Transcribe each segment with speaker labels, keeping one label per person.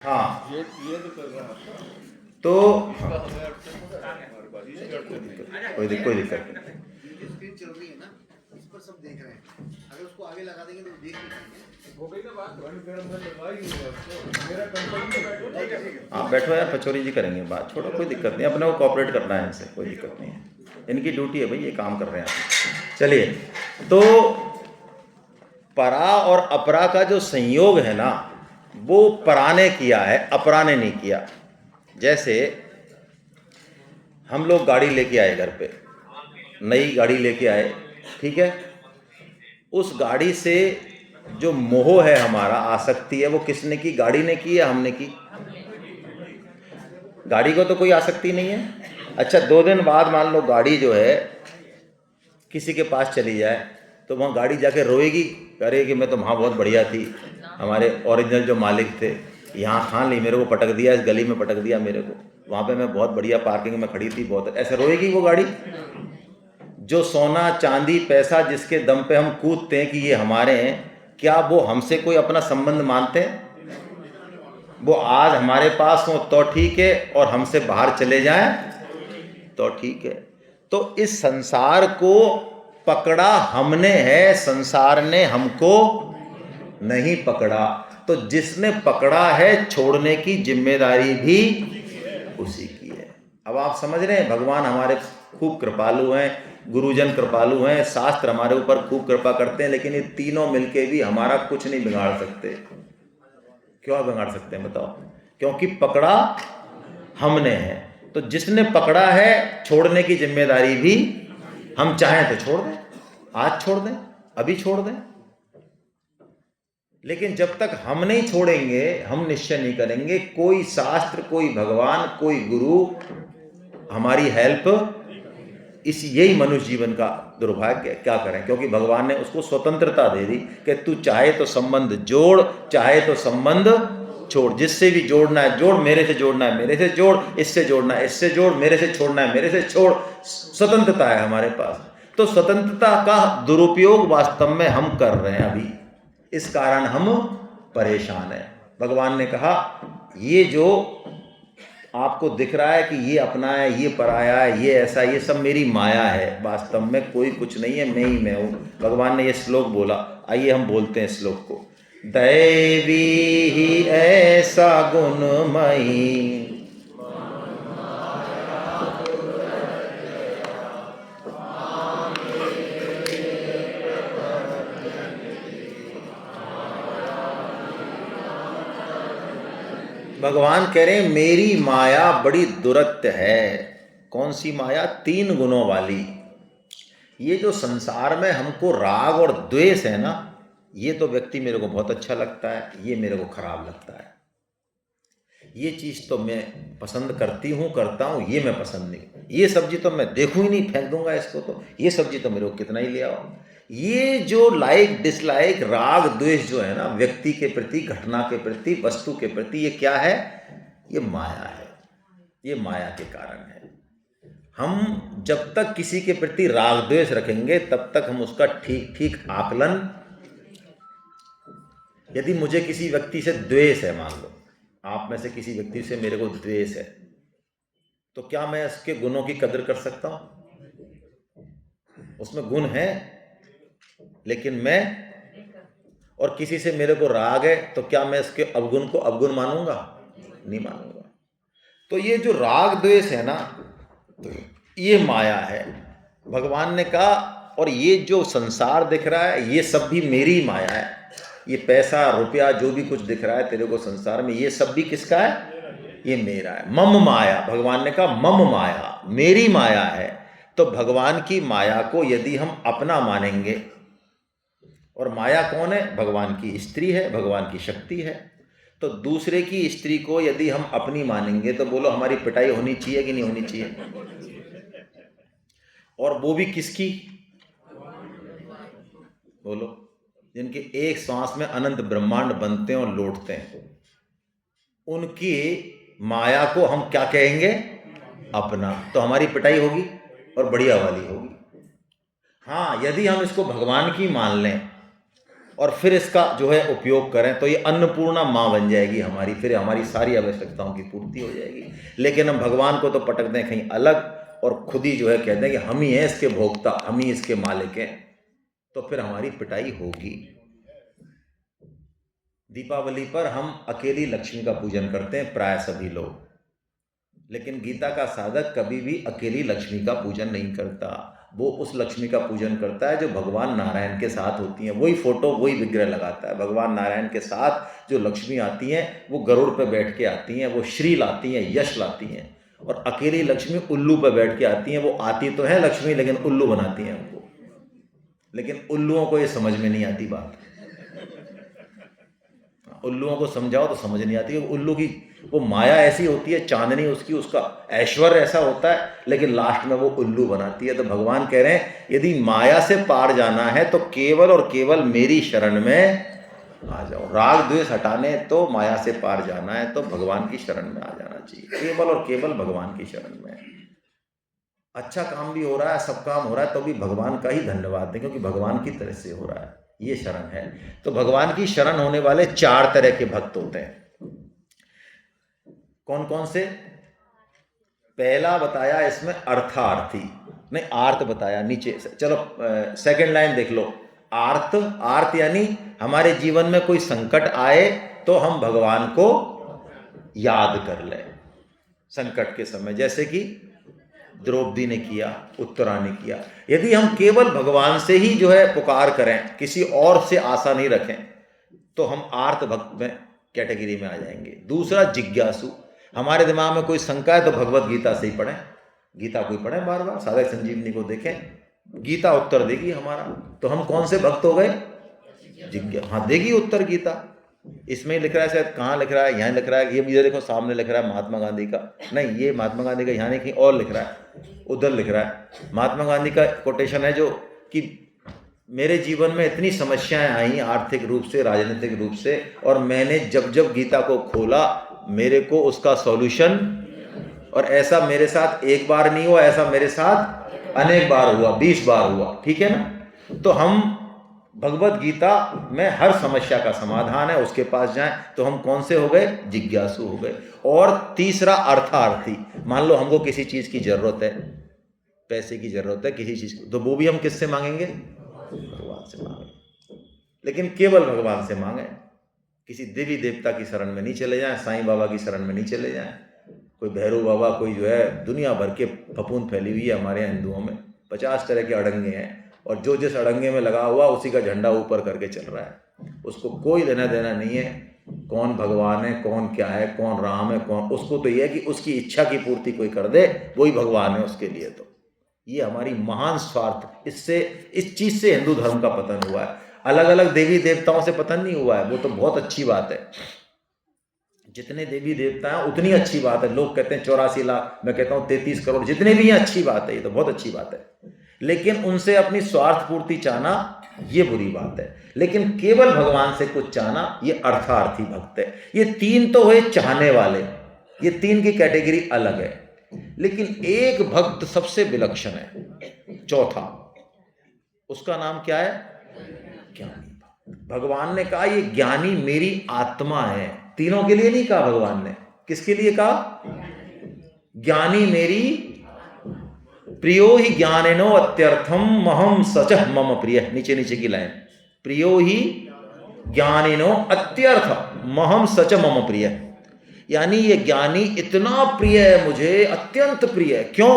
Speaker 1: हाँ
Speaker 2: ये तो कर रहा है
Speaker 1: तो
Speaker 2: इसका हमें अड़चन होता है हमारे पास इसकी अड़चन नहीं।
Speaker 1: कोई दिक्कत नहीं।
Speaker 3: जो स्क्रीन चल रही है ना, इस पर सब देख रहे हैं। अगर उसको आगे लगा देंगे तो देख नहीं पाएंगे।
Speaker 2: हो गई ना बात, मैं लगा ही नहीं उसको, मेरा कंपनी बैठो।
Speaker 1: हाँ बैठो यार, पचौरी जी करेंगे बात, छोड़ो कोई दिक्कत नहीं, अपने को कॉपरेट करना है इनसे, कोई दिक्कत नहीं है, इनकी ड्यूटी है भाई, ये काम कर रहे हैं। चलिए, तो परा और अपरा का जो संयोग है ना, वो परा ने किया है, अपरा ने नहीं किया। जैसे हम लोग गाड़ी लेके आए घर पे, नई गाड़ी लेके आए, ठीक है, उस गाड़ी से जो मोह है हमारा, आसक्ति है, वो किसने की? गाड़ी ने की या हमने की? गाड़ी को तो कोई आसक्ति नहीं है। अच्छा, 2 दिन बाद मान लो गाड़ी जो है किसी के पास चली जाए, तो वहाँ गाड़ी जाके रोएगी, करेगी मैं तो वहाँ बहुत बढ़िया थी, हमारे ओरिजिनल जो मालिक थे यहाँ खान ली, मेरे को पटक दिया, इस गली में पटक दिया मेरे को, वहाँ पे मैं बहुत बढ़िया पार्किंग में खड़ी थी, बहुत ऐसे रोएगी वो गाड़ी? जो सोना चांदी पैसा जिसके दम पे हम कूदते हैं कि ये हमारे हैं, क्या वो हमसे कोई अपना संबंध मानते हैं? वो आज हमारे पास हो तो ठीक है, और हमसे बाहर चले जाएं तो ठीक है। तो इस संसार को पकड़ा हमने है, संसार ने हमको नहीं पकड़ा। तो जिसने पकड़ा है, छोड़ने की जिम्मेदारी भी उसी की है। अब आप समझ रहे हैं, भगवान हमारे खूब कृपालु हैं, गुरुजन कृपालु हैं, शास्त्र हमारे ऊपर खूब कृपा करते हैं, लेकिन ये तीनों मिलके भी हमारा कुछ नहीं बिगाड़ सकते। क्यों बिगाड़ सकते हैं बताओ? क्योंकि पकड़ा हमने है। तो जिसने पकड़ा है, छोड़ने की जिम्मेदारी भी, हम चाहें तो छोड़ दें, आज छोड़ दें, अभी छोड़ दें, लेकिन जब तक हम नहीं छोड़ेंगे, हम निश्चय नहीं करेंगे, कोई शास्त्र, कोई भगवान, कोई गुरु हमारी हेल्प, इस यही मनुष्य जीवन का दुर्भाग्य है। क्या करें? क्योंकि भगवान ने उसको स्वतंत्रता दे दी कि तू चाहे तो संबंध जोड़, चाहे तो संबंध छोड़, जिससे भी जोड़ना है जोड़, मेरे से जोड़ना है मेरे से जोड़, इससे जोड़ना है इससे जोड़, मेरे से छोड़ना है मेरे से छोड़, स्वतंत्रता है हमारे पास। तो स्वतंत्रता का दुरुपयोग वास्तव में हम कर रहे हैं अभी, इस कारण हम परेशान हैं। भगवान ने कहा ये जो आपको दिख रहा है कि ये अपना है, ये पराया है, ये ऐसा, ये सब मेरी माया है, वास्तव में कोई कुछ नहीं है, मैं ही मैं हूँ। भगवान ने ये श्लोक बोला, आइए हम बोलते हैं श्लोक को। दैवी ही ऐसा गुणमयी, भगवान कह रहे हैं मेरी माया बड़ी दुरत्य है। कौन सी माया? 3 गुणों वाली। ये जो संसार में हमको राग और द्वेष है ना, ये तो व्यक्ति मेरे को बहुत अच्छा लगता है, ये मेरे को खराब लगता है, ये चीज़ तो मैं पसंद करती हूँ, करता हूँ, ये मैं पसंद नहीं, ये सब्जी तो मैं देखूँ ही नहीं, फेंक दूंगा इसको, तो ये सब्जी तो मेरे को कितना ही ले आओ। ये जो लाइक डिसलाइक, राग द्वेष जो है ना, व्यक्ति के प्रति, घटना के प्रति, वस्तु के प्रति, ये क्या है? ये माया है, ये माया के कारण है। हम जब तक किसी के प्रति राग द्वेष रखेंगे, तब तक हम उसका ठीक ठीक आकलन, यदि मुझे किसी व्यक्ति से द्वेष है, मान लो आप में से किसी व्यक्ति से मेरे को द्वेष है, तो क्या मैं उसके गुणों की कदर कर सकता हूं? उसमें गुण है, लेकिन मैं, और किसी से मेरे को राग है, तो क्या मैं इसके अवगुण को अवगुण मानूंगा? नहीं मानूंगा। तो ये जो राग द्वेष है ना, तो ये माया है। भगवान ने कहा, और ये जो संसार दिख रहा है, ये सब भी मेरी माया है। ये पैसा रुपया जो भी कुछ दिख रहा है तेरे को संसार में, ये सब भी किसका है? ये मेरा है। मम माया, भगवान ने कहा मम माया, मेरी माया है। तो भगवान की माया को यदि हम अपना मानेंगे, और माया कौन है? भगवान की स्त्री है, भगवान की शक्ति है। तो दूसरे की स्त्री को यदि हम अपनी मानेंगे, तो बोलो हमारी पिटाई होनी चाहिए कि नहीं होनी चाहिए? और वो भी किसकी? बोलो, जिनके एक सांस में अनंत ब्रह्मांड बनते हैं और लौटते हैं, उनकी माया को हम क्या कहेंगे? अपना। तो हमारी पिटाई होगी और बढ़िया वाली होगी। हाँ, यदि हम इसको भगवान की मान लें, और फिर इसका जो है उपयोग करें तो ये अन्नपूर्णा माँ बन जाएगी हमारी, फिर हमारी सारी आवश्यकताओं की पूर्ति हो जाएगी। लेकिन हम भगवान को तो पटक दें कहीं अलग और खुद ही जो है कहते हैं कि हम ही हैं इसके भोक्ता, हम ही इसके मालिक हैं, तो फिर हमारी पिटाई होगी। दीपावली पर हम अकेली लक्ष्मी का पूजन करते हैं प्राय सभी लोग, लेकिन गीता का साधक कभी भी अकेली लक्ष्मी का पूजन नहीं करता। वो उस लक्ष्मी का पूजन करता है जो भगवान नारायण के साथ होती हैं। वही फोटो वही विग्रह लगाता है। भगवान नारायण के साथ जो लक्ष्मी आती हैं वो गरुड़ पे बैठ के आती हैं, वो श्री लाती हैं, यश लाती हैं। और अकेली लक्ष्मी उल्लू पे बैठ के आती हैं। वो आती तो है लक्ष्मी लेकिन उल्लू बनाती हैं उनको। लेकिन उल्लुओं को ये समझ में नहीं आती बात। उल्लुओं को समझाओ तो समझ नहीं आती। उल्लू की वो माया ऐसी होती है, चांदनी उसकी, उसका ऐश्वर्य ऐसा होता है, लेकिन लास्ट में वो उल्लू बनाती है। तो भगवान कह रहे हैं यदि माया से पार जाना है तो केवल और केवल मेरी शरण में आ जाओ। राग द्वेष हटाने तो माया से पार जाना है तो भगवान की शरण में आ जाना चाहिए, केवल और केवल भगवान की शरण में। अच्छा काम भी हो रहा है, सब काम हो रहा है तो भी भगवान का ही धन्यवाद दें, क्योंकि भगवान की तरफ से हो रहा है, ये शरण है। तो भगवान की शरण होने वाले 4 तरह के भक्त होते हैं। कौन कौन से? पहला बताया इसमें अर्थार्थी, नहीं आर्त बताया नीचे से। चलो सेकंड लाइन देख लो। आर्त, आर्त यानी हमारे जीवन में कोई संकट आए तो हम भगवान को याद कर लें संकट के समय, जैसे कि द्रौपदी ने किया, उत्तरा ने किया। यदि हम केवल भगवान से ही जो है पुकार करें, किसी और से आशा नहीं रखें, तो हम आर्त भक्त में कैटेगरी में आ जाएंगे। दूसरा जिज्ञासु, हमारे दिमाग में कोई शंका है तो भगवत गीता से ही पढ़ें, गीता को ही पढ़ें बार बार, साधक संजीवनी को देखें, गीता उत्तर देगी हमारा। तो हम कौन से भक्त हो गए? हाँ, देगी उत्तर गीता। इसमें ही लिख रहा है, शायद कहाँ लिख रहा है, यहाँ लिख रहा है, ये मुझे देखो सामने लिख रहा है महात्मा गांधी का, नहीं ये महात्मा गांधी का यहाँ नहीं, कहीं और लिख रहा है, उधर लिख रहा है। महात्मा गांधी का कोटेशन है जो कि मेरे जीवन में इतनी समस्याएं आई आर्थिक रूप से, राजनीतिक रूप से, और मैंने जब जब गीता को खोला मेरे को उसका सॉल्यूशन, और ऐसा मेरे साथ एक बार नहीं हुआ, ऐसा मेरे साथ अनेक बार हुआ, 20 बार हुआ, ठीक है ना। तो हम भगवत गीता में हर समस्या का समाधान है, उसके पास जाएं। तो हम कौन से हो गए? जिज्ञासु हो गए। और तीसरा अर्थार्थी, मान लो हमको किसी चीज की जरूरत है, पैसे की जरूरत है किसी चीज की, तो वो भी हम किससे मांगेंगे? भगवान से मांगेंगे, लेकिन केवल भगवान से मांगे। किसी देवी देवता की शरण में नहीं चले जाएं, साईं बाबा की शरण में नहीं चले जाएं, कोई भैरव बाबा, कोई जो है दुनिया भर के फफूंद फैली हुई है हमारे हिंदुओं में, 50 तरह के अड़ंगे हैं, और जो जिस अड़ंगे में लगा हुआ उसी का झंडा ऊपर करके चल रहा है। उसको कोई लेना देना नहीं है कौन भगवान है, कौन क्या है, कौन राम है, कौन, उसको तो यह है कि उसकी इच्छा की पूर्ति कोई कर दे, वही भगवान है उसके लिए। तो ये हमारी महान स्वार्थ, इससे इस चीज से हिंदू धर्म का पतन हुआ है। अलग अलग देवी देवताओं से पतन नहीं हुआ है, वो तो बहुत अच्छी बात है, जितने देवी देवता हैं उतनी अच्छी बात है। लोग कहते हैं 84 लाख, मैं कहता हूँ 33 करोड़, जितने भी हैं अच्छी बात है, ये तो बहुत अच्छी बात है, लेकिन उनसे अपनी स्वार्थ पूर्ति चाहना ये बुरी बात है। लेकिन केवल भगवान से कुछ चाहना ये अर्थार्थी भक्त है। ये 3 तो हुए चाहने वाले, ये 3 की कैटेगरी अलग है, लेकिन एक भक्त सबसे विलक्षण है, चौथा, उसका नाम क्या है? ज्ञानी। भगवान ने कहा ये ज्ञानी मेरी आत्मा है। तीनों के लिए नहीं कहा भगवान ने, किसके लिए कहा? ज्ञानी मेरी प्रियो ही ज्ञानिनो अत्यर्थम महम सच मम प्रिय। नीचे नीचे की लाइन, प्रियो ही ज्ञानिनो अत्यर्थ महम सच मम प्रिय, यानी ये ज्ञानी इतना प्रिय है मुझे, अत्यंत प्रिय है। क्यों?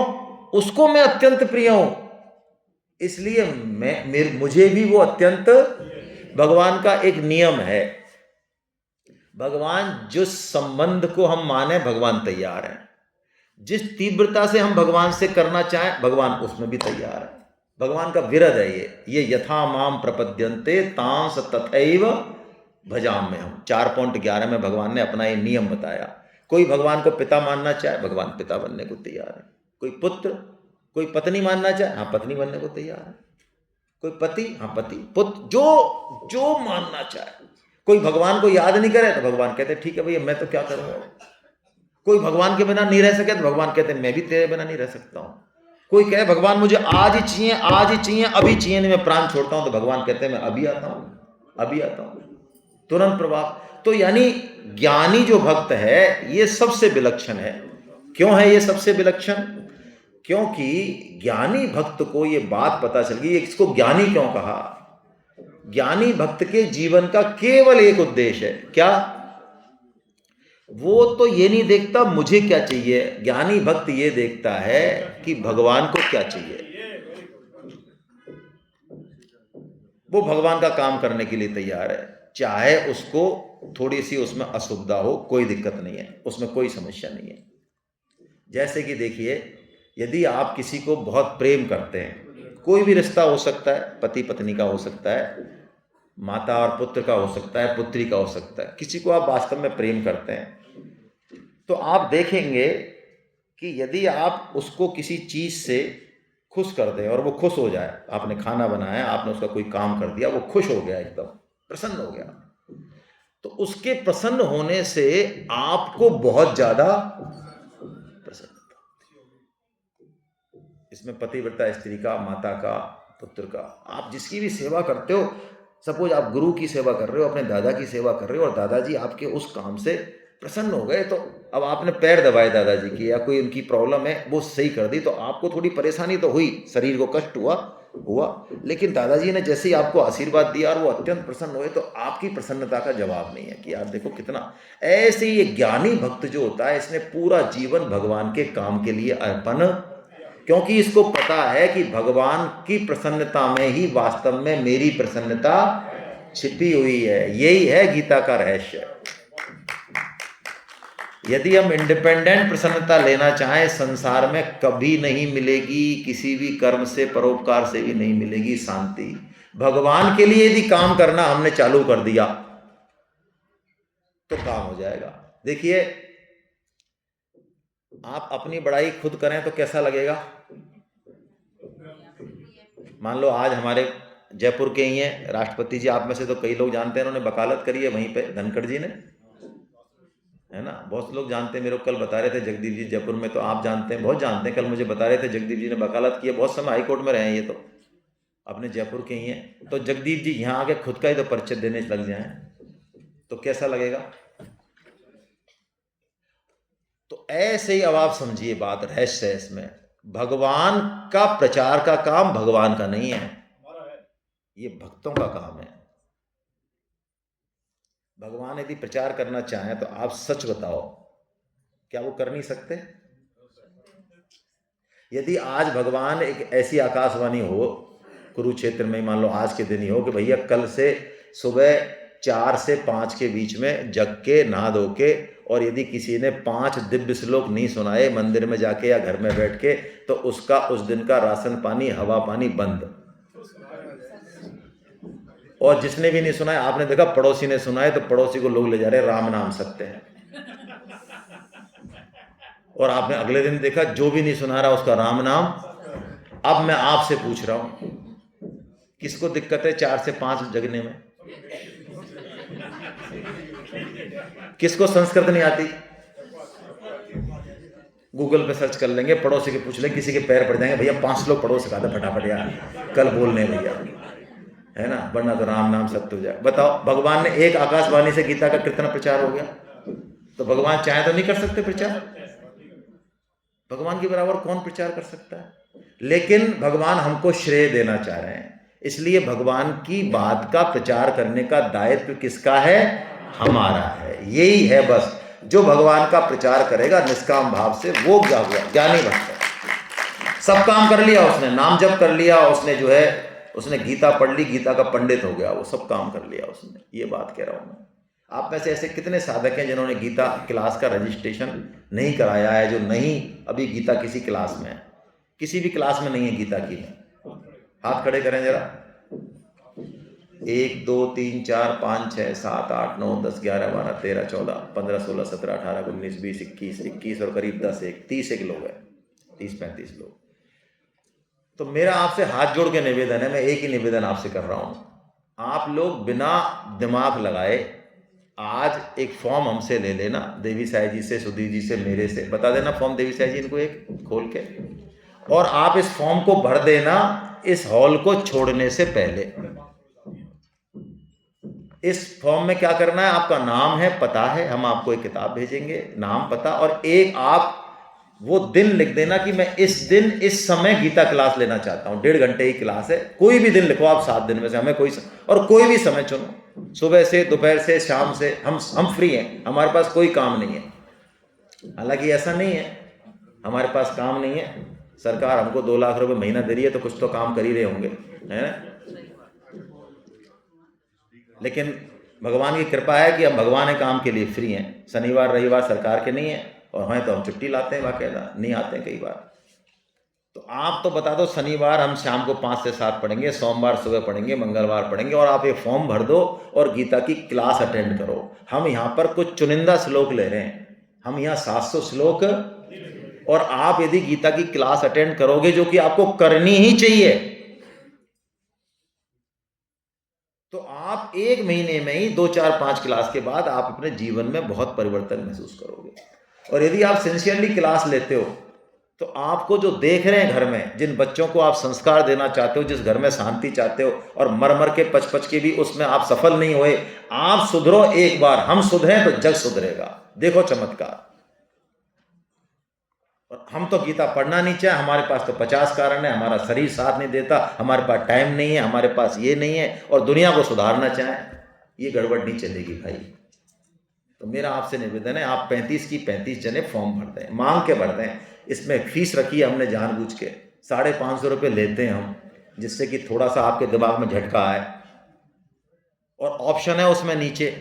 Speaker 1: उसको मैं अत्यंत प्रिय हूं, इसलिए मुझे भी वो अत्यंत। भगवान का एक नियम है, भगवान जिस संबंध को हम माने भगवान तैयार है, जिस तीव्रता से हम भगवान से करना चाहें भगवान उसमें भी तैयार है। भगवान का विरध है ये यथा माम प्रपद्यन्ते तांस तथैव भजाम में हम। 4.11 में भगवान ने अपना ये नियम बताया। कोई भगवान को पिता मानना चाहे भगवान पिता बनने को तैयार है, कोई पुत्र, कोई पत्नी मानना चाहे हाँ पत्नी बनने को तैयार है, कोई पति हाँ पति, पुत्र, जो मानना चाहे। कोई भगवान को याद नहीं करे तो भगवान कहते ठीक है भैया मैं तो क्या करूँगा। कोई भगवान के बिना नहीं रह सके तो भगवान कहते मैं भी तेरे बिना नहीं रह सकता हूँ। कोई कहे भगवान मुझे आज ही चाहिए, आज ही चाहिए, अभी चाहिए, नहीं मैं प्राण छोड़ता हूँ, तो भगवान कहते हैं मैं अभी आता हूँ, अभी आता हूं, तुरंत प्रभाव। तो यानी ज्ञानी जो भक्त है ये सबसे विलक्षण है। क्यों है ये सबसे विलक्षण? क्योंकि ज्ञानी भक्त को ये बात पता चल गई। इसको ज्ञानी क्यों कहा? ज्ञानी भक्त के जीवन का केवल एक उद्देश्य है, क्या? वो तो ये नहीं देखता मुझे क्या चाहिए, ज्ञानी भक्त ये देखता है कि भगवान को क्या चाहिए। वो भगवान का काम करने के लिए तैयार है, चाहे उसको थोड़ी सी उसमें असुविधा हो, कोई दिक्कत नहीं है, उसमें कोई समस्या नहीं है। जैसे कि देखिए, यदि आप किसी को बहुत प्रेम करते हैं, कोई भी रिश्ता हो सकता है, पति पत्नी का हो सकता है, माता और पुत्र का हो सकता है, पुत्री का हो सकता है, किसी को आप वास्तव में प्रेम करते हैं, तो आप देखेंगे कि यदि आप उसको किसी चीज से खुश कर दें और वो खुश हो जाए, आपने खाना बनाया, आपने उसका कोई काम कर दिया, वो खुश हो गया, एकदम प्रसन्न हो गया, तो उसके प्रसन्न होने से आपको बहुत ज्यादा प्रसन्नता। इसमें पतिव्रता स्त्री का, माता का, पुत्र का, आप जिसकी भी सेवा करते हो, सपोज आप गुरु की सेवा कर रहे हो, अपने दादा की सेवा कर रहे हो और दादाजी आपके उस काम से प्रसन्न हो गए, तो अब आपने पैर दबाए दादाजी की या कोई उनकी प्रॉब्लम है वो सही कर दी, तो आपको थोड़ी परेशानी तो हुई, शरीर को कष्ट हुआ, लेकिन दादाजी ने जैसे ही आपको आशीर्वाद दिया और वो अत्यंत प्रसन्न हुए, तो आपकी प्रसन्नता का जवाब नहीं है कि यार देखो कितना। ऐसे ही ये ज्ञानी भक्त जो होता है, इसने पूरा जीवन भगवान के काम के लिए अर्पण, क्योंकि इसको पता है कि भगवान की प्रसन्नता में ही वास्तव में मेरी प्रसन्नता छिपी हुई है। यही है गीता का रहस्य। यदि हम इंडिपेंडेंट प्रसन्नता लेना चाहें, संसार में कभी नहीं मिलेगी, किसी भी कर्म से, परोपकार से भी नहीं मिलेगी शांति। भगवान के लिए यदि काम करना हमने चालू कर दिया तो काम हो जाएगा। देखिए, आप अपनी बड़ाई खुद करें तो कैसा लगेगा? मान लो आज हमारे जयपुर के ही हैं राष्ट्रपति जी, आप में से तो कई लोग जानते हैं, उन्होंने वकालत करी है वहीं पे धनखड़ जी ने, है ना, बहुत लोग जानते हैं। मेरे को कल बता रहे थे जगदीप जी जयपुर में, तो आप जानते हैं, बहुत जानते हैं, कल मुझे बता रहे थे जगदीप जी ने वकालत की है, बहुत समय हाई कोर्ट में रहे हैं, ये तो अपने जयपुर के ही हैं। तो जगदीप जी यहाँ आके खुद का ही तो परिचय देने लग जाए तो कैसा लगेगा? तो ऐसे ही अब आप समझिए बात, रहस्य है इसमें। भगवान का प्रचार का काम भगवान का नहीं है, ये भक्तों का काम है। भगवान यदि प्रचार करना चाहें तो आप सच बताओ, क्या वो कर नहीं सकते? यदि आज भगवान एक ऐसी आकाशवाणी हो कुरुक्षेत्र में, मान लो आज के दिन ही हो कि भैया कल से सुबह 4 से 5 के बीच में जग के नहा धो के, और यदि किसी ने 5 दिव्य श्लोक नहीं सुनाए मंदिर में जाके या घर में बैठ के, तो उसका उस दिन का राशन पानी, हवा पानी बंद। और जिसने भी नहीं सुनाया, आपने देखा पड़ोसी ने सुनाए तो पड़ोसी को लोग ले जा रहे राम नाम सत्य है, और आपने अगले दिन देखा जो भी नहीं सुना रहा उसका राम नाम। अब मैं आपसे पूछ रहा हूं, किसको दिक्कत है 4 से 5 जगने में? किसको संस्कृत नहीं आती? गूगल पे सर्च कर लेंगे, पड़ोसी के पूछ लेंगे, किसी के पैर पड़ जाएंगे, भैया 5 लोग पड़ोस सिखा दो फटाफट यार, कल बोलने भैया, है ना, वरना तो राम नाम सत्य हो जाए। बताओ, भगवान ने एक आकाशवाणी से गीता का कितना प्रचार हो गया, तो भगवान चाहे तो नहीं कर सकते प्रचार? भगवान के बराबर कौन प्रचार कर सकता है? लेकिन भगवान हमको श्रेय देना चाह रहे हैं, इसलिए भगवान की बात का प्रचार करने का दायित्व किसका है? हमारा है। यही है बस, जो भगवान का प्रचार करेगा निष्काम भाव से, वो क्या हुआ? ज्ञानी भक्त है। सब काम कर लिया उसने, नाम जप कर लिया उसने, जो है उसने गीता पढ़ ली, गीता का पंडित हो गया, वो सब काम कर लिया उसने। ये बात कह रहा हूं मैं। आप में से ऐसे कितने साधक हैं जिन्होंने गीता क्लास का रजिस्ट्रेशन नहीं कराया है, जो नहीं अभी गीता किसी क्लास में है, किसी भी क्लास में नहीं है गीता की? हाथ खड़े करें जरा। 1 2 3 4 5 6 7 8 9 10 11 12 13 14 15 16 17 18 19 20 21 और करीब 10 1 30 एक लोग हैं, 30-35 लोग। तो मेरा आपसे हाथ जोड़ के निवेदन है, मैं एक ही निवेदन आपसे कर रहा हूं, आप लोग बिना दिमाग लगाए आज एक फॉर्म हमसे ले लेना, देवी साई जी से, सुधीर जी से, मेरे से, बता देना फॉर्म देवी साई जी इनको एक खोल के, और आप इस फॉर्म को भर देना इस हॉल को छोड़ने से पहले। इस फॉर्म में क्या करना है, आपका नाम है, पता है, हम आपको एक किताब भेजेंगे, नाम पता, और एक आप वो दिन लिख देना कि मैं इस दिन इस समय गीता क्लास लेना चाहता हूँ, 1.5 घंटे की क्लास है, कोई भी दिन लिखो आप 7 दिन में से, हमें और कोई भी समय चुनो, सुबह से, दोपहर से, शाम से, हम फ्री हैं, हमारे पास कोई काम नहीं है। हालांकि ऐसा नहीं है हमारे पास काम नहीं है, सरकार हमको 2 लाख रुपए महीना दे रही है तो कुछ तो काम कर ही रहे होंगे, है ना। लेकिन भगवान की कृपा है कि हम भगवान के काम के लिए फ्री हैं, शनिवार रविवार सरकार के नहीं है, और हैं तो हम छुट्टी लाते हैं, बाकायदा नहीं आते हैं कई बार। तो आप तो बता दो, शनिवार हम शाम को 5 से 7 पढ़ेंगे, सोमवार सुबह पढ़ेंगे, मंगलवार पढ़ेंगे, और आप ये फॉर्म भर दो और गीता की क्लास अटेंड करो। हम यहाँ पर कुछ चुनिंदा श्लोक ले रहे हैं, हम यहाँ 700 श्लोक, और आप यदि गीता की क्लास अटेंड करोगे, जो कि आपको करनी ही चाहिए, तो आप 1 महीने में ही 2, 4, 5 क्लास के बाद आप अपने जीवन में बहुत परिवर्तन महसूस करोगे। और यदि आप सिंसियरली क्लास लेते हो, तो आपको जो देख रहे हैं घर में, जिन बच्चों को आप संस्कार देना चाहते हो, जिस घर में शांति चाहते हो, और मर के पच के भी उसमें आप सफल नहीं हुए, आप सुधरो एक बार, हम सुधरें तो जग सुधरेगा। देखो चमत्कार। और हम तो गीता पढ़ना नहीं चाहे, हमारे पास तो 50 कारण है, हमारा शरीर साथ नहीं देता, हमारे पास टाइम नहीं है, हमारे पास ये नहीं है, और दुनिया को सुधारना चाहें, ये गड़बड़ नहीं चलेगी भाई। तो मेरा आपसे निवेदन है, आप 35 की 35 जने फॉर्म भर दें, मांग के भर दें। इसमें फीस रखी है हमने जानबूझ के, 550 रुपये लेते हैं हम, जिससे कि थोड़ा सा आपके दिमाग में झटका आए। और ऑप्शन है उसमें नीचे,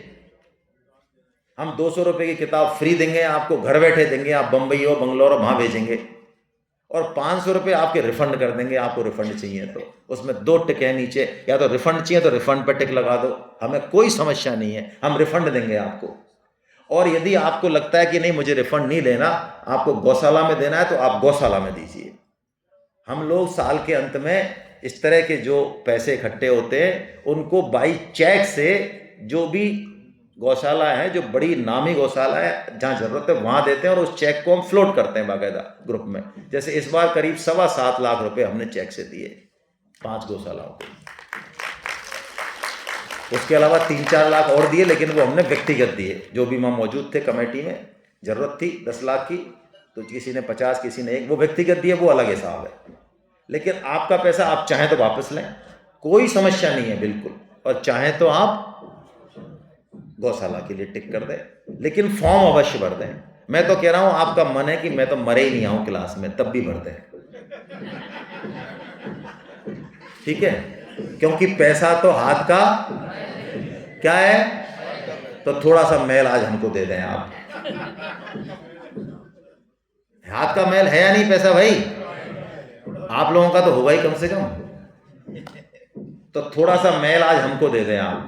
Speaker 1: हम 200 रुपये की किताब फ्री देंगे आपको, घर बैठे देंगे, आप बम्बई हो बंगलोर हो वहाँ भेजेंगे, और 500 रुपये आपके रिफंड कर देंगे। आपको रिफंड चाहिए तो उसमें 2 टिक है नीचे, या तो रिफंड चाहिए तो रिफंड पर टिक लगा दो, हमें कोई समस्या नहीं है, हम रिफंड देंगे आपको। और यदि आपको लगता है कि नहीं मुझे रिफंड नहीं लेना, आपको गौशाला में देना है, तो आप गौशाला में दीजिए। हम लोग साल के अंत में इस तरह के जो पैसे इकट्ठे होते हैं, उनको बाई चेक से, जो भी गौशाला है, जो बड़ी नामी गौशाला है, जहाँ जरूरत है वहाँ देते हैं, और उस चेक को हम फ्लोट करते हैं बाकायदा ग्रुप में। जैसे इस बार करीब 7.25 लाख रुपए हमने चेक से दिए 5 गौशालाओं को। उसके अलावा 3-4 लाख और दिए, लेकिन वो हमने व्यक्तिगत दिए, जो भी वहाँ मौजूद थे कमेटी में। जरूरत थी 10 लाख की, तो किसी ने 50, किसी ने 1, वो व्यक्तिगत दिए, वो अलग हिसाब है। लेकिन आपका पैसा आप चाहें तो वापस लें, कोई समस्या नहीं है बिल्कुल, और चाहें तो आप गौशाला के लिए टिक कर दें, लेकिन फॉर्म अवश्य भर दें। मैं तो कह रहा हूं, आपका मन है कि मैं तो मरे ही नहीं आऊं क्लास में, तब भी भर दें, ठीक है। क्योंकि पैसा तो हाथ का क्या है, तो थोड़ा सा मैल आज हमको दे दें आप। हाथ का मैल है या नहीं पैसा भाई, आप लोगों का तो होगा ही कम से कम, तो थोड़ा सा मैल आज हमको दे दें आप,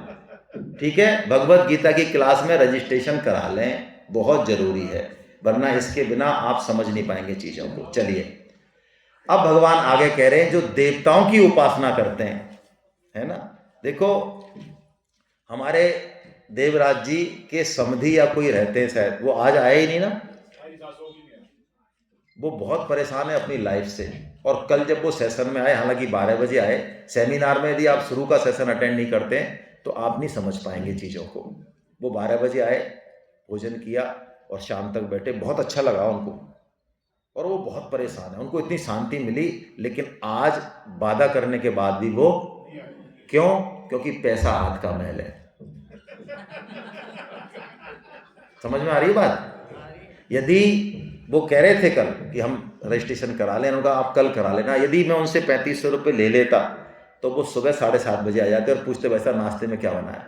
Speaker 1: ठीक है। भगवत गीता की क्लास में रजिस्ट्रेशन करा लें, बहुत जरूरी है, वरना इसके बिना आप समझ नहीं पाएंगे चीजों को। चलिए, अब भगवान आगे कह रहे हैं, जो देवताओं की उपासना करते हैं, है ना। देखो, हमारे देवराज जी के समधी या कोई रहते हैं शायद, वो आज आए ही नहीं ना, वो बहुत परेशान है अपनी लाइफ से। और कल जब वो सेशन में आए, हालांकि 12 बजे आए, सेमिनार में यदि आप शुरू का सेशन अटेंड नहीं करते हैं तो आप नहीं समझ पाएंगे चीज़ों को। वो 12 बजे आए, भोजन किया और शाम तक बैठे, बहुत अच्छा लगा उनको, और वो बहुत परेशान है, उनको इतनी शांति मिली। लेकिन आज वादा करने के बाद भी वो क्यों, क्योंकि पैसा हाथ का मैल है। समझ में आ रही है बात। यदि वो कह रहे थे कल कि हम रजिस्ट्रेशन करा लें, उनका आप कल करा लेना, यदि मैं उनसे 3500 रुपये ले लेता तो वो सुबह 7:30 बजे आ जाते और पूछते वैसा नाश्ते में क्या बना है,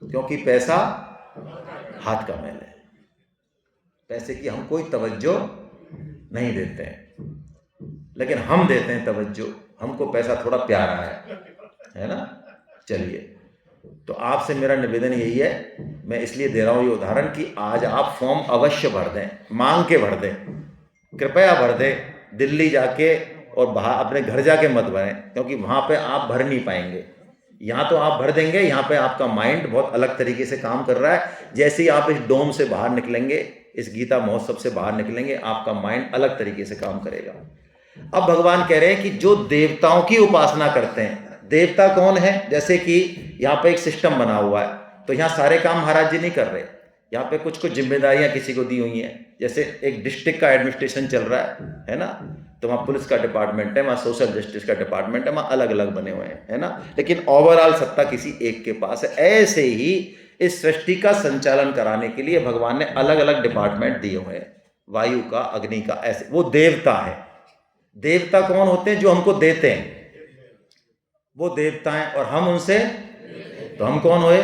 Speaker 1: क्योंकि पैसा हाथ का मैल है। पैसे की हम कोई तवज्जो नहीं देते हैं, लेकिन हम देते हैं तवज्जो, हमको पैसा थोड़ा प्यारा है ना। चलिए, तो आपसे मेरा निवेदन यही है, मैं इसलिए दे रहा हूं ये उदाहरण कि आज आप फॉर्म अवश्य भर दें, मांग के भर दें, कृपया भर दें। दिल्ली जाके और बाहर अपने घर जाके मत भरें, क्योंकि वहाँ पे आप भर नहीं पाएंगे। यहाँ तो आप भर देंगे, यहाँ पे आपका माइंड बहुत अलग तरीके से काम कर रहा है। जैसे ही आप इस डोम से बाहर निकलेंगे, इस गीता महोत्सव से बाहर निकलेंगे, आपका माइंड अलग तरीके से काम करेगा। अब भगवान कह रहे हैं कि जो देवताओं की उपासना करते हैं, देवता कौन है? जैसे कि यहाँ पे एक सिस्टम बना हुआ है, तो यहाँ सारे काम महाराज जी नहीं कर रहे, यहाँ पे कुछ कुछ जिम्मेदारियां किसी को दी हुई हैं। जैसे एक डिस्ट्रिक्ट का एडमिनिस्ट्रेशन चल रहा है ना, तो वहाँ पुलिस का डिपार्टमेंट है, वहाँ सोशल जस्टिस का डिपार्टमेंट है, वहाँ अलग अलग बने हुए हैं, है ना, लेकिन ओवरऑल सत्ता किसी एक के पास है। ऐसे ही इस सृष्टि का संचालन कराने के लिए भगवान ने अलग अलग डिपार्टमेंट दिए हुए हैं, वायु का, अग्नि का, ऐसे। वो देवता है। देवता कौन होते हैं? जो हमको देते हैं, वो देवता हैं। और हम उनसे, तो हम कौन हुए?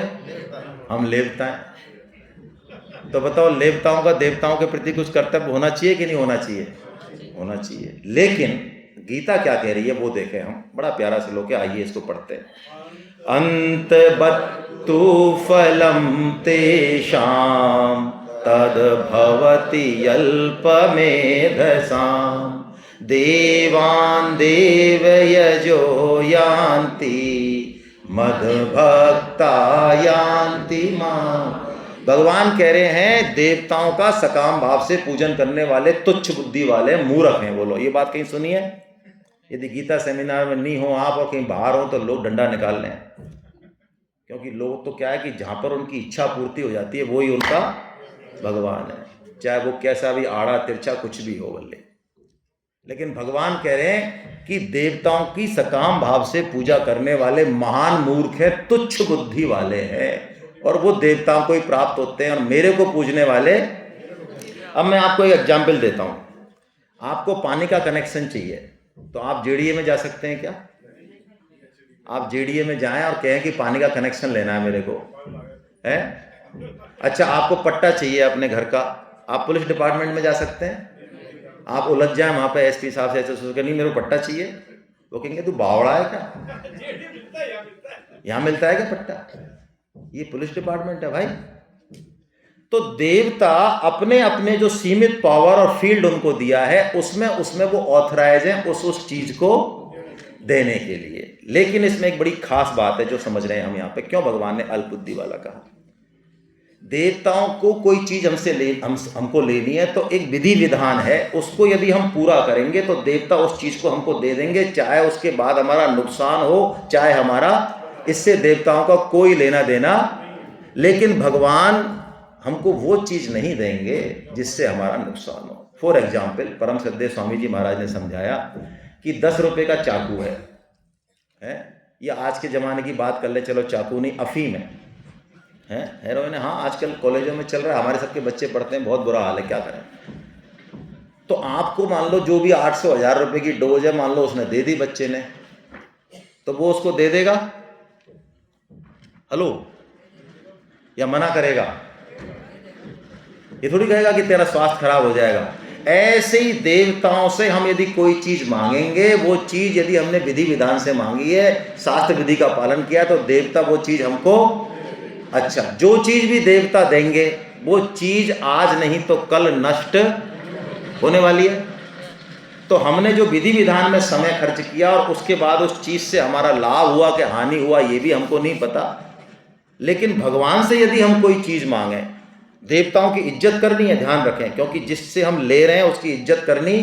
Speaker 1: हम लेवता हैं। तो बताओ, लेवताओं का देवताओं के प्रति कुछ कर्तव्य होना चाहिए कि नहीं होना चाहिए? होना चाहिए। लेकिन गीता क्या कह रही है वो देखें हम, बड़ा प्यारा श्लोक है, आइए इसको पढ़ते हैं। अंत बत्तु फलम तेषां तद भवति अल्पमेधसां देवान् देवयजो यान्ति मद्भक्ता यान्ति माम्। भगवान कह रहे हैं देवताओं का सकाम भाव से पूजन करने वाले तुच्छ बुद्धि वाले मूर्ख हैं। बोलो, ये बात कहीं सुनी है? यदि गीता सेमिनार में नहीं हो आप और कहीं बाहर हो तो लोग डंडा निकाल लें, क्योंकि लोग तो क्या है कि जहाँ पर उनकी इच्छा पूर्ति हो जाती है वही उनका भगवान है, चाहे वो कैसा भी आड़ा तिरछा कुछ भी हो बल्ले। लेकिन भगवान कह रहे हैं कि देवताओं की सकाम भाव से पूजा करने वाले महान मूर्ख है, तुच्छ बुद्धि वाले हैं, और वो देवताओं को ही प्राप्त होते हैं और मेरे को पूजने वाले। अब मैं आपको एक एग्जाम्पल देता हूं। आपको पानी का कनेक्शन चाहिए तो आप जेडीए में जा सकते हैं क्या? आप जेडीए में जाएं और कहें कि पानी का कनेक्शन लेना है मेरे को, है? अच्छा, आपको पट्टा चाहिए अपने घर का, आप पुलिस डिपार्टमेंट में जा सकते हैं? आप उलझ जाए वहां पे एसपी साहब से, ऐसे नहीं मेरे को पट्टा चाहिए, वो कहेंगे तू बावड़ा है क्या? यहां मिलता है क्या पट्टा? ये पुलिस डिपार्टमेंट है भाई। तो देवता अपने अपने जो सीमित पावर और फील्ड उनको दिया है उसमें वो ऑथराइज है उस चीज को देने के लिए। लेकिन इसमें एक बड़ी खास बात है जो समझ रहे हैं हम यहाँ पे, क्यों भगवान ने अल्पबुद्धि वाला कहा। देवताओं को कोई चीज हमको लेनी है तो एक विधि विधान है, उसको यदि हम पूरा करेंगे तो देवता उस चीज को हमको दे देंगे, चाहे उसके बाद हमारा नुकसान हो चाहे हमारा, इससे देवताओं का कोई लेना देना। लेकिन भगवान हमको वो चीज नहीं देंगे जिससे हमारा नुकसान हो। फॉर एग्जाम्पल, परम श्रद्धेय स्वामी जी महाराज ने समझाया कि 10 रुपए का चाकू है? ये आज के जमाने की बात कर ले, चलो चाकू नहीं, अफीम है हेरोइन है। हाँ, आजकल कॉलेजों में चल रहा है, हमारे सबके बच्चे पढ़ते हैं, बहुत बुरा हाल है, क्या करें। तो आपको मान लो जो भी 800-1000 रुपए की डोज है, मान लो उसने दे दी बच्चे ने, तो वो उसको दे देगा? हेलो, या मना करेगा? ये थोड़ी कहेगा कि तेरा स्वास्थ्य खराब हो जाएगा। ऐसे ही देवताओं से हम यदि कोई चीज मांगेंगे, वो चीज यदि हमने विधि विधान से मांगी है, शास्त्र विधि का पालन किया, तो देवता वो चीज हमको, अच्छा, जो चीज भी देवता देंगे वो चीज आज नहीं तो कल नष्ट होने वाली है। तो हमने जो विधि विधान में समय खर्च किया और उसके बाद उस चीज से हमारा लाभ हुआ कि हानि हुआ, ये भी हमको नहीं पता। लेकिन भगवान से यदि हम कोई चीज मांगे, देवताओं की इज्जत करनी है, ध्यान रखें, क्योंकि जिससे हम ले रहे हैं उसकी इज्जत करनी।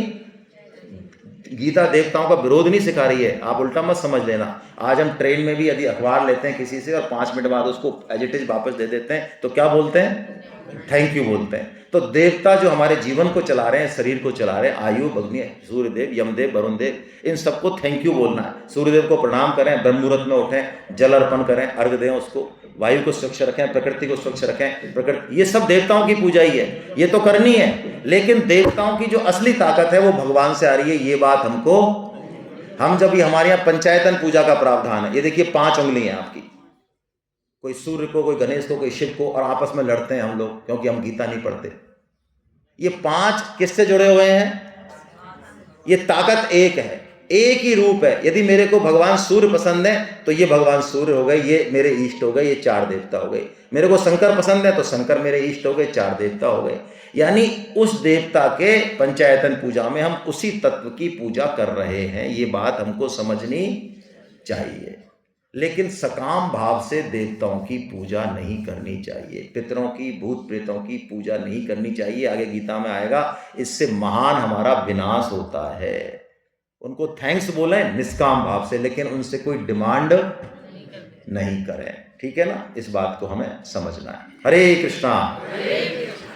Speaker 1: गीता देवताओं का विरोध नहीं सिखा रही है, आप उल्टा मत समझ लेना। आज हम ट्रेन में भी यदि अखबार लेते हैं किसी से और 5 मिनट बाद उसको एज इट इज वापस दे देते हैं तो क्या बोलते हैं? थैंक यू बोलते हैं। तो देवता जो हमारे जीवन को चला रहे हैं, शरीर को चला रहे हैं, आयु, अग्नि, सूर्यदेव, यमदेव, वरुण देव, इन सबको थैंक यू बोलना है। सूर्यदेव को प्रणाम करें, ब्रह्म मुहूर्त में उठें, जल अर्पण करें, अर्घ दें उसको, वायु को स्वच्छ रखें, प्रकृति को स्वच्छ रखें। प्रकृति, ये सब देवताओं की पूजा ही है, ये तो करनी है। लेकिन देवताओं की जो असली ताकत है वो भगवान से आ रही है, ये बात हमको, हम जब ये हमारे यहाँ पंचायतन पूजा का प्रावधान है, ये देखिए 5 उंगली है आपकी, कोई सूर्य को, कोई गणेश को, कोई शिव को, और आपस में लड़ते हैं हम लोग क्योंकि हम गीता नहीं पढ़ते। ये 5 किससे जुड़े हुए हैं? ये ताकत एक है, एक ही रूप है। यदि मेरे को भगवान सूर्य पसंद है तो ये भगवान सूर्य हो गए, ये मेरे इष्ट हो गए, ये 4 देवता हो गए। मेरे को शंकर पसंद है तो शंकर मेरे इष्ट हो गए, 4 देवता हो गए। यानी उस देवता के पंचायतन पूजा में हम उसी तत्व की पूजा कर रहे हैं, ये बात हमको समझनी चाहिए। लेकिन सकाम भाव से देवताओं की पूजा नहीं करनी चाहिए, पितरों की, भूत प्रेतों की पूजा नहीं करनी चाहिए। आगे गीता में आएगा, इससे महान हमारा विनाश होता है। उनको थैंक्स बोलें निष्काम भाव से, लेकिन उनसे कोई डिमांड नहीं करें। ठीक है ना, इस बात को हमें समझना है। हरे कृष्णा।